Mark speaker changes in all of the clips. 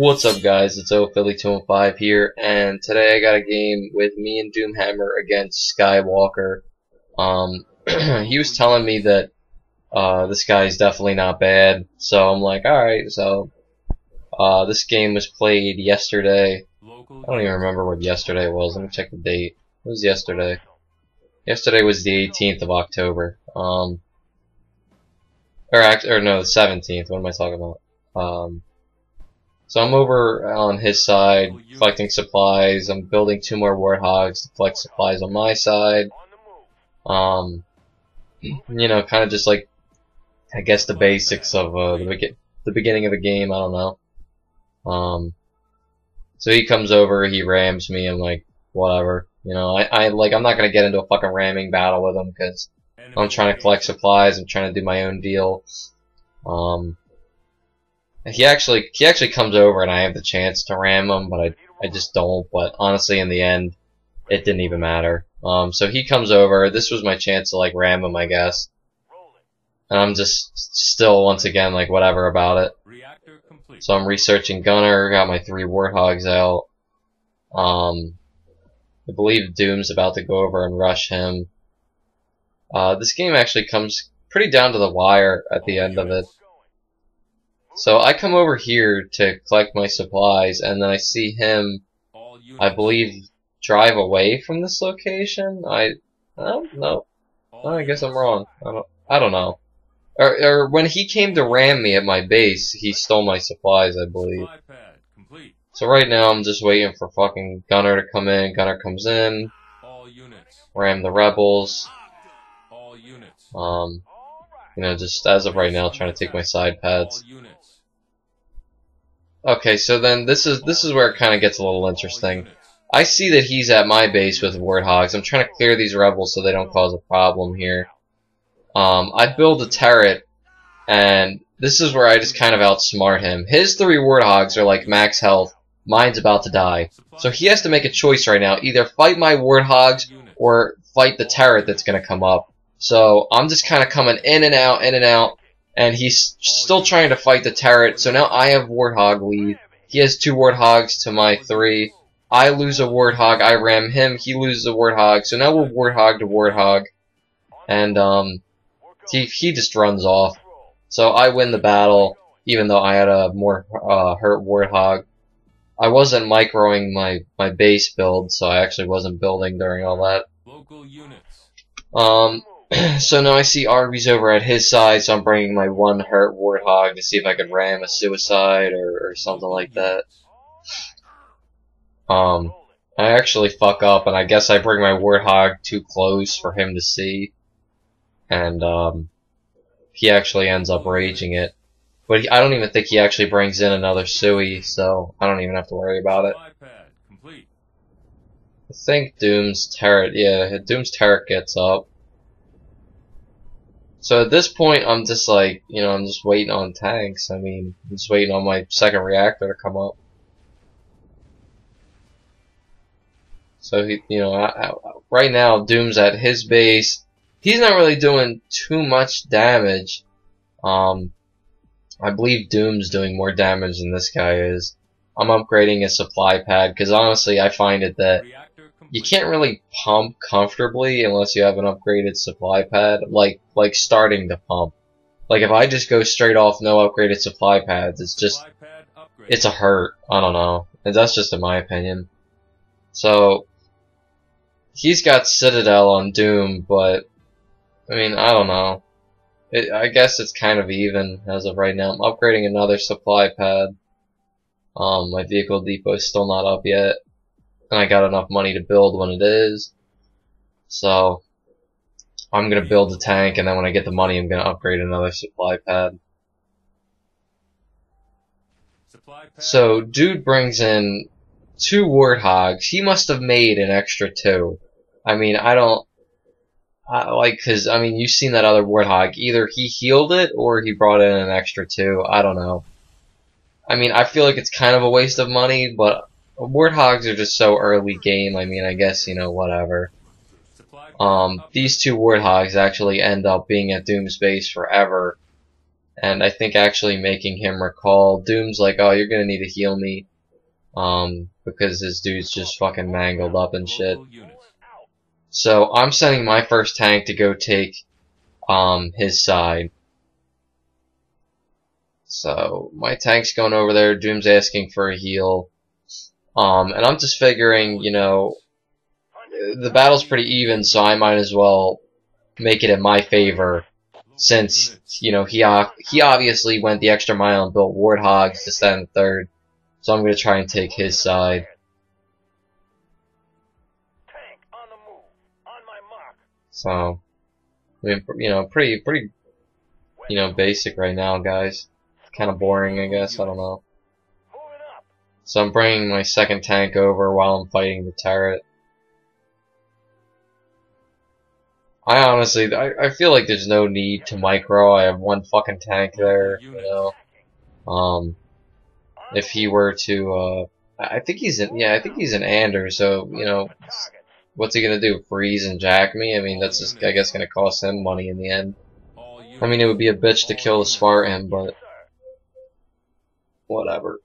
Speaker 1: What's up, guys? It's Philly215 here, and today I got a game with me and Doomhammer against Skywalker. He was telling me that this guy's definitely not bad, so I'm like, alright. So this game was played yesterday. I don't even remember what yesterday was. Let me check the date. It was yesterday. Yesterday was the 18th of October. Or no, the 17th. What am I talking about? So I'm over on his side, collecting supplies. I'm building 2 more warthogs to collect supplies on my side. You know, kind of just like, I guess, the basics of the beginning of a game. I don't know. So he comes over, he rams me. I'm like, whatever. You know, I'm not gonna get into a fucking ramming battle with him because I'm trying to collect supplies. I'm trying to do my own deal. He actually comes over and I have the chance to ram him, but I just don't. But honestly, in the end, it didn't even matter. So he comes over. This was my chance to like ram him, I guess. And I'm just still once again like whatever about it. So I'm researching Gunner. Got my 3 warthogs out. I believe Doom's about to go over and rush him. This game actually comes pretty down to the wire at the end of it. So I come over here to collect my supplies, and then I see him, I believe, drive away from this location. I don't know. I guess I'm wrong. I don't know. Or when he came to ram me at my base, he stole my supplies, I believe. So right now I'm just waiting for fucking Gunner to come in. Gunner comes in. Ram the rebels. You know, just as of right now, trying to take my side pads. Okay, so then this is where it kind of gets a little interesting. I see that he's at my base with warthogs. I'm trying to clear these rebels so they don't cause a problem here. I build a turret, and this is where I just kind of outsmart him. His 3 warthogs are like max health. Mine's about to die. So he has to make a choice right now. Either fight my warthogs or fight the turret that's going to come up. So I'm just kind of coming in and out, and he's still trying to fight the turret. So now I have warthog lead. He has 2 warthogs to my 3. I lose a warthog. I ram him. He loses a warthog. So now we're warthog to warthog. And he just runs off. So I win the battle, even though I had a more hurt warthog. I wasn't microing my base build, so I actually wasn't building during all that. So now I see Arby's over at his side, so I'm bringing my 1 hurt warthog to see if I could ram a suicide or something like that. I actually fuck up, and I guess I bring my warthog too close for him to see, and he actually ends up raging it. But I don't even think he actually brings in another Sui, so I don't even have to worry about it. I think Doom's turret, yeah, Doom's turret gets up. So at this point, I'm just like, you know, I'm just waiting on tanks. I mean, I'm just waiting on my 2nd reactor to come up. So he, you know, right now Doom's at his base. He's not really doing too much damage. I believe Doom's doing more damage than this guy is. I'm upgrading his supply pad because honestly, I find it that you can't really pump comfortably unless you have an upgraded supply pad, like starting to pump. Like if I just go straight off no upgraded supply pads, it's a hurt. I don't know. And that's just in my opinion. So he's got Citadel on Doom, but I mean, I don't know. I guess it's kind of even as of right now. I'm upgrading another supply pad. My vehicle depot is still not up yet. And I got enough money to build when it is. So I'm gonna build a tank, and then when I get the money, I'm gonna upgrade another supply pad. So dude brings in 2 warthogs. He must have made an extra 2. I mean, cause I mean, you've seen that other warthog. Either he healed it or he brought in an extra 2. I don't know. I mean, I feel like it's kind of a waste of money, but warthogs are just so early game. I mean, I guess, you know, whatever. These 2 warthogs actually end up being at Doom's base forever, and I think actually making him recall. Doom's like, oh, you're gonna need to heal me, because this dude's just fucking mangled up and shit. So I'm sending my first tank to go take, his side. So my tank's going over there, Doom's asking for a heal, and I'm just figuring, you know, the battle's pretty even, so I might as well make it in my favor, since, you know, he obviously went the extra mile and built warthogs to stand third, so I'm gonna try and take his side. So, I mean, you know, pretty, you know, basic right now, guys. Kind of boring, I guess. I don't know. So I'm bringing my second tank over while I'm fighting the turret. I honestly, I feel like there's no need to micro. I have one fucking tank there, you know. If he were to, I think he's an Ander, so, you know, what's he gonna do? Freeze and jack me? I mean, that's just, I guess, gonna cost him money in the end. I mean, it would be a bitch to kill the Spartan, but whatever.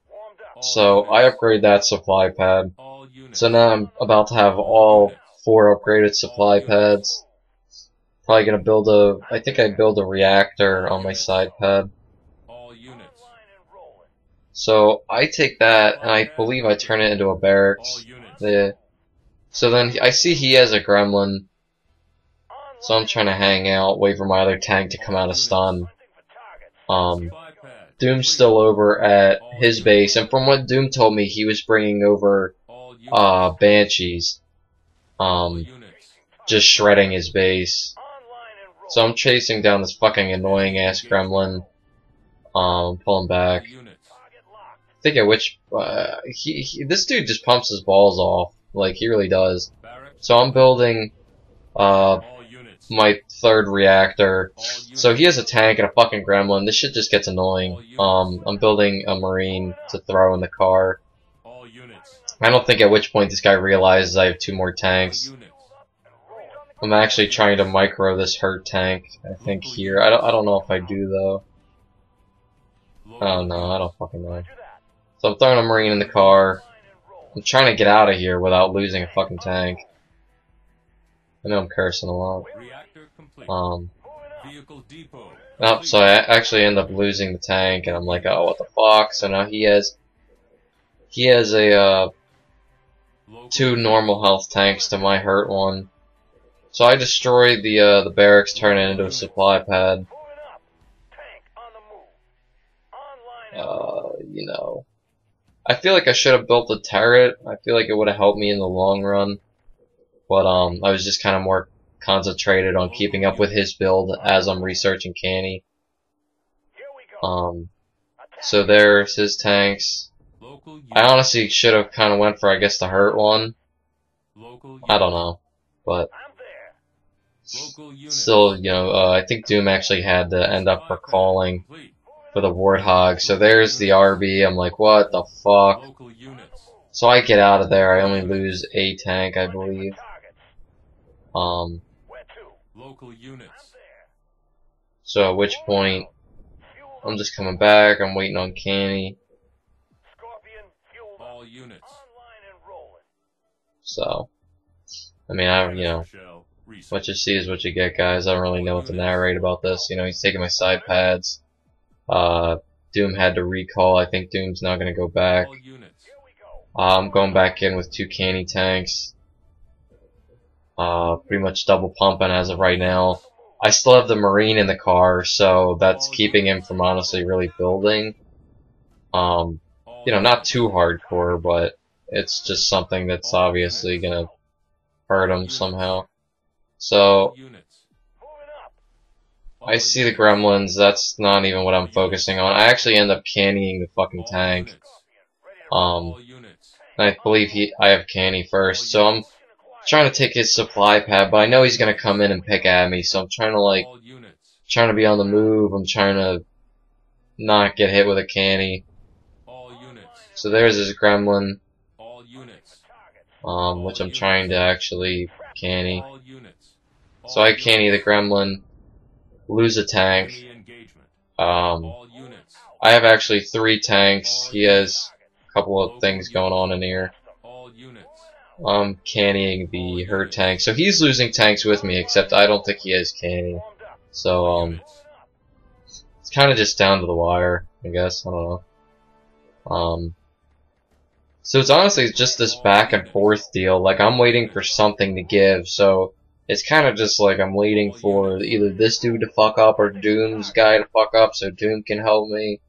Speaker 1: So, I upgrade that supply pad. So now I'm about to have all 4 upgraded supply pads. Probably gonna build I think I build a reactor on my side pad. So I take that and I believe I turn it into a barracks. Yeah. So then I see he has a gremlin. So I'm trying to hang out, wait for my other tank to come out of stun. Doom's still over at his base, and from what Doom told me, he was bringing over Banshees. Just shredding his base. So I'm chasing down this fucking annoying ass gremlin. Pulling back. I think at which this dude just pumps his balls off, like he really does. So I'm building my third reactor. So he has a tank and a fucking gremlin. This shit just gets annoying. I'm building a marine to throw in the car. I don't think at which point this guy realizes I have 2 more tanks. I'm actually trying to micro this hurt tank, I think, here. I don't know if I do, though. Oh no, I don't fucking know. So I'm throwing a marine in the car. I'm trying to get out of here without losing a fucking tank. I know I'm cursing a lot. Oh, so I actually end up losing the tank, and I'm like, oh, what the fuck? So now he has a 2 normal health tanks to my hurt one. So I destroyed the barracks, turn it into a supply pad. You know, I feel like I should have built the turret. I feel like it would have helped me in the long run. But I was just kind of more concentrated on keeping up with his build as I'm researching Canny. So there's his tanks. I honestly should have kind of went for, I guess, the hurt one. I don't know, but still, you know, I think Doom actually had to end up recalling for the Warthog. So there's the RB. I'm like, what the fuck? So I get out of there. I only lose a tank, I believe. So at which point, I'm just coming back. I'm waiting on Canny. So, I mean, you know, what you see is what you get, guys. I don't really know what to narrate about this. You know, he's taking my side pads. Doom had to recall. I think Doom's not going to go back. I'm going back in with 2 Canny tanks. Pretty much double pumping as of right now. I still have the Marine in the car, so that's keeping him from honestly really building. You know, not too hardcore, but it's just something that's obviously gonna hurt him somehow. So, I see the gremlins, that's not even what I'm focusing on. I actually end up cannying the fucking tank. And I believe I have Canny first, so I'm trying to take his supply pad, but I know he's gonna come in and pick at me, so I'm trying to be on the move. I'm trying to not get hit with a Canny. So there's his gremlin, which I'm trying to actually Canny. So I Canny the gremlin, lose a tank. I have actually 3 tanks. He has a couple of things going on in here. I'm cannying the herd tank. So he's losing tanks with me, except I don't think he has canny. So, it's kind of just down to the wire, I guess. I don't know. So it's honestly just this back and forth deal. Like, I'm waiting for something to give, so it's kind of just like I'm waiting for either this dude to fuck up or Doom's guy to fuck up so Doom can help me.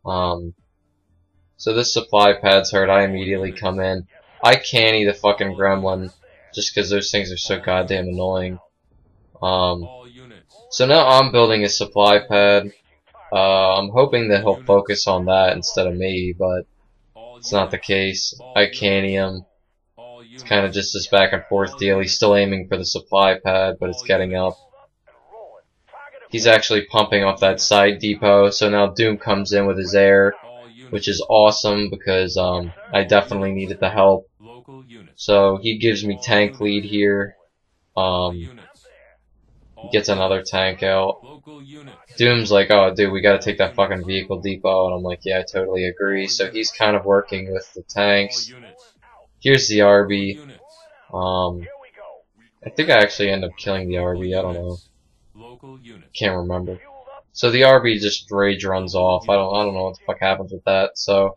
Speaker 1: So this supply pad's hurt. I immediately come in. I canny the fucking gremlin just because those things are so goddamn annoying. So now I'm building a supply pad. I'm hoping that he'll focus on that instead of me, but it's not the case. I canny him. It's kind of just this back and forth deal. He's still aiming for the supply pad, but it's getting up. He's actually pumping off that side depot, so now Doom comes in with his air, which is awesome because I definitely needed the help. So he gives me tank lead here. He gets another tank out. Doom's like, oh dude, we gotta take that fucking vehicle depot, and I'm like, yeah, I totally agree. So he's kind of working with the tanks. Here's the RB. I think I actually end up killing the RB, I don't know. Can't remember. So the RB just rage runs off. I don't know what the fuck happens with that. So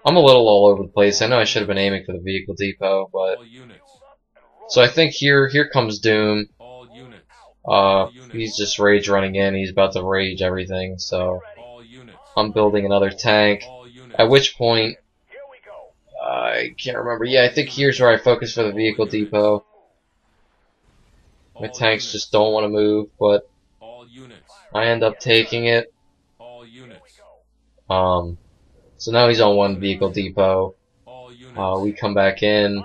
Speaker 1: I'm a little all over the place. I know I should have been aiming for the vehicle depot, but so I think here comes Doom. He's just rage running in. He's about to rage everything. So I'm building another tank. At which point I can't remember. Yeah, I think here's where I focus for the vehicle depot. My tanks just don't want to move, but I end up taking it. So now he's on one vehicle depot. We come back in.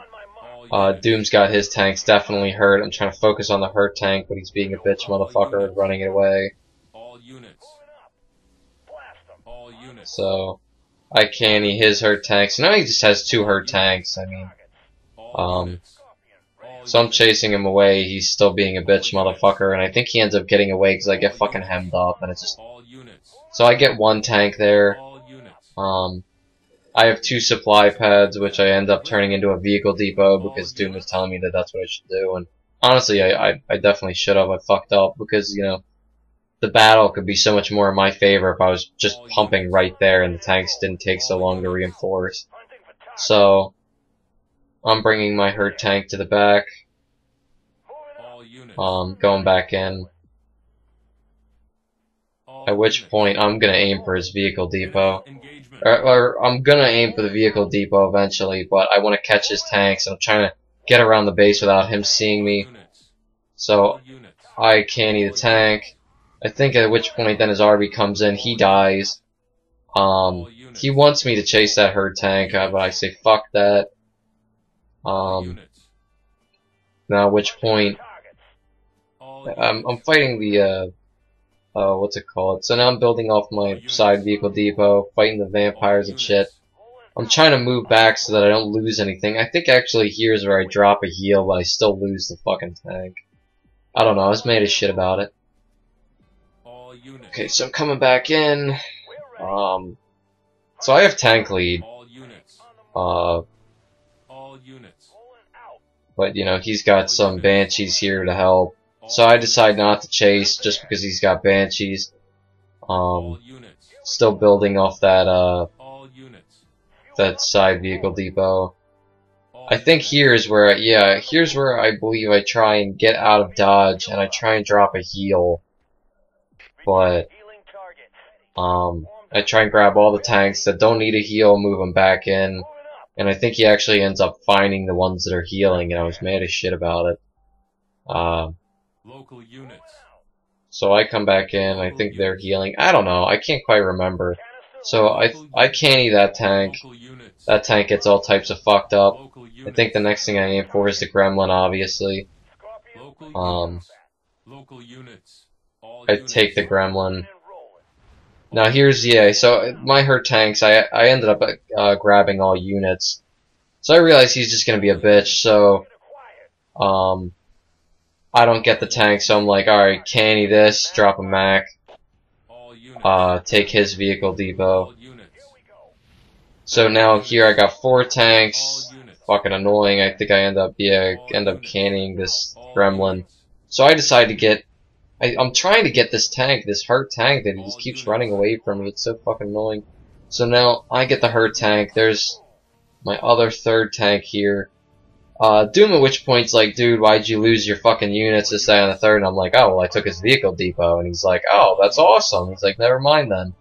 Speaker 1: Doom's got his tanks definitely hurt. I'm trying to focus on the hurt tank, but he's being a bitch motherfucker and running it away. So I canny his hurt tanks. Now he just has 2 hurt tanks. I mean, so I'm chasing him away. He's still being a bitch motherfucker, and I think he ends up getting away because I get fucking hemmed up, and it's just. So I get 1 tank there. I have 2 supply pads, which I end up turning into a vehicle depot because Doom was telling me that that's what I should do. And honestly, I definitely should have. I fucked up because, you know, the battle could be so much more in my favor if I was just pumping right there and the tanks didn't take so long to reinforce. So I'm bringing my hurt tank to the back. Going back in. At which point I'm gonna aim for his vehicle depot. Or I'm gonna aim for the vehicle depot eventually, but I want to catch his tanks, and I'm trying to get around the base without him seeing me. So I canny the tank. I think at which point then his RB comes in, he dies. He wants me to chase that herd tank, but I say fuck that. Now at which point I'm fighting the what's it called? So now I'm building off my side vehicle depot, fighting the vampires and shit. I'm trying to move back so that I don't lose anything. I think actually here's where I drop a heal, but I still lose the fucking tank. I don't know, I was made of shit about it. Okay, so I'm coming back in. So I have tank lead. But you know, he's got some banshees here to help. So I decide not to chase just because he's got banshees. Still building off that that side vehicle depot. I think here's where here's where I believe I try and get out of dodge and I try and drop a heal. But I try and grab all the tanks that don't need a heal, move them back in, and I think he actually ends up finding the ones that are healing, and I was mad as shit about it. So I come back in, I think they're healing. I don't know, I can't quite remember. So I canny that tank. That tank gets all types of fucked up. I think the next thing I aim for is the gremlin, obviously. I take the gremlin. Now here's, so my hurt tanks, I ended up grabbing all units. So I realize he's just gonna be a bitch, so I don't get the tank, so I'm like, alright, canny this, drop a Mac. take his vehicle depot. So now here I got 4 tanks. Fucking annoying. I think I end up canning this gremlin. So I decided to get. I'm trying to get this tank, this hurt tank that he just keeps running away from me. It's so fucking annoying. So now I get the hurt tank. There's my other 3rd tank here. Doom at which point's like, dude, why'd you lose your fucking units, this, that, and the third? And I'm like, oh, well, I took his vehicle depot. And he's like, oh, that's awesome. He's like, never mind then.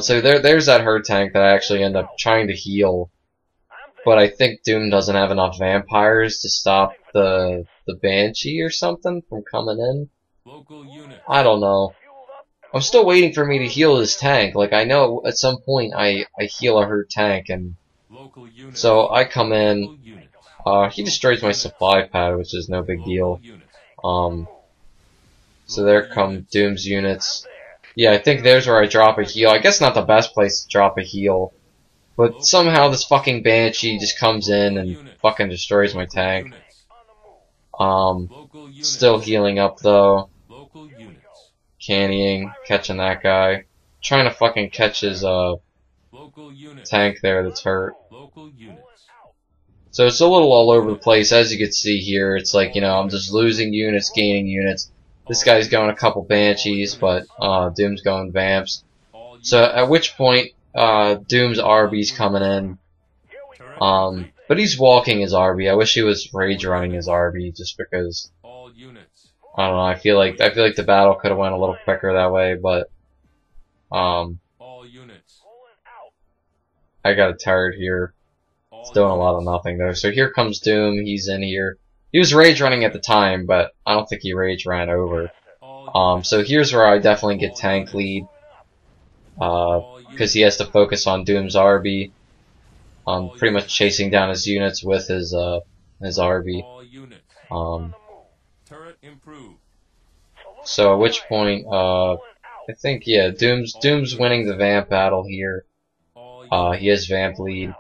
Speaker 1: So there's that herd tank that I actually end up trying to heal. But I think Doom doesn't have enough vampires to stop the Banshee or something from coming in. I don't know. I'm still waiting for me to heal his tank. Like, I know at some point I heal a herd tank, and so I come in. He destroys my supply pad, which is no big deal. So there come Doom's units. Yeah, I think there's where I drop a heal. I guess not the best place to drop a heal. But somehow this fucking Banshee just comes in and fucking destroys my tank. Still healing up though. Cannying, catching that guy. Trying to fucking catch his tank there that's hurt. So it's a little all over the place, as you can see here. It's like, you know, I'm just losing units, gaining units. This guy's going a couple Banshees, but Doom's going Vamps. So at which point, Doom's RB's coming in. But he's walking his RB. I wish he was rage running his RB, just because I don't know, I feel like the battle could have went a little quicker that way, but I got a turret here. It's doing a lot of nothing though. So here comes Doom, he's in here. He was rage running at the time, but I don't think he rage ran over. So here's where I definitely get tank lead. Because he has to focus on Doom's RB. Pretty much chasing down his units with his RB. So at which point, I think, yeah, Doom's winning the Vamp battle here. He has Vamp lead.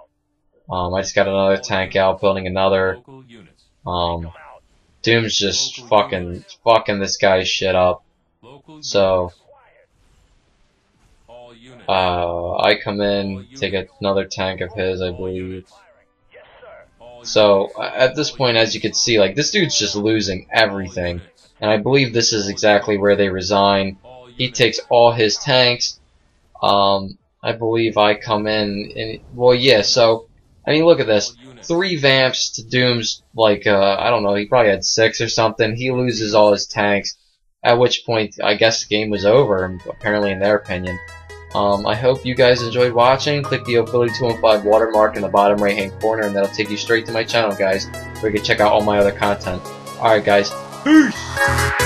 Speaker 1: I just got another tank out, building another. Doom's just fucking this guy's shit up. So, I come in, take another tank of his, I believe. So, at this point, as you can see, like, this dude's just losing everything. And I believe this is exactly where they resign. He takes all his tanks. I believe I come in, and, well, yeah, so, I mean, look at this. 3 Vamps to Doom's, like, I don't know, he probably had 6 or something. He loses all his tanks. At which point, I guess the game was over, apparently in their opinion. I hope you guys enjoyed watching. Click the Ability 215 watermark in the bottom right hand corner, and that'll take you straight to my channel, guys, where you can check out all my other content. Alright, guys. Peace!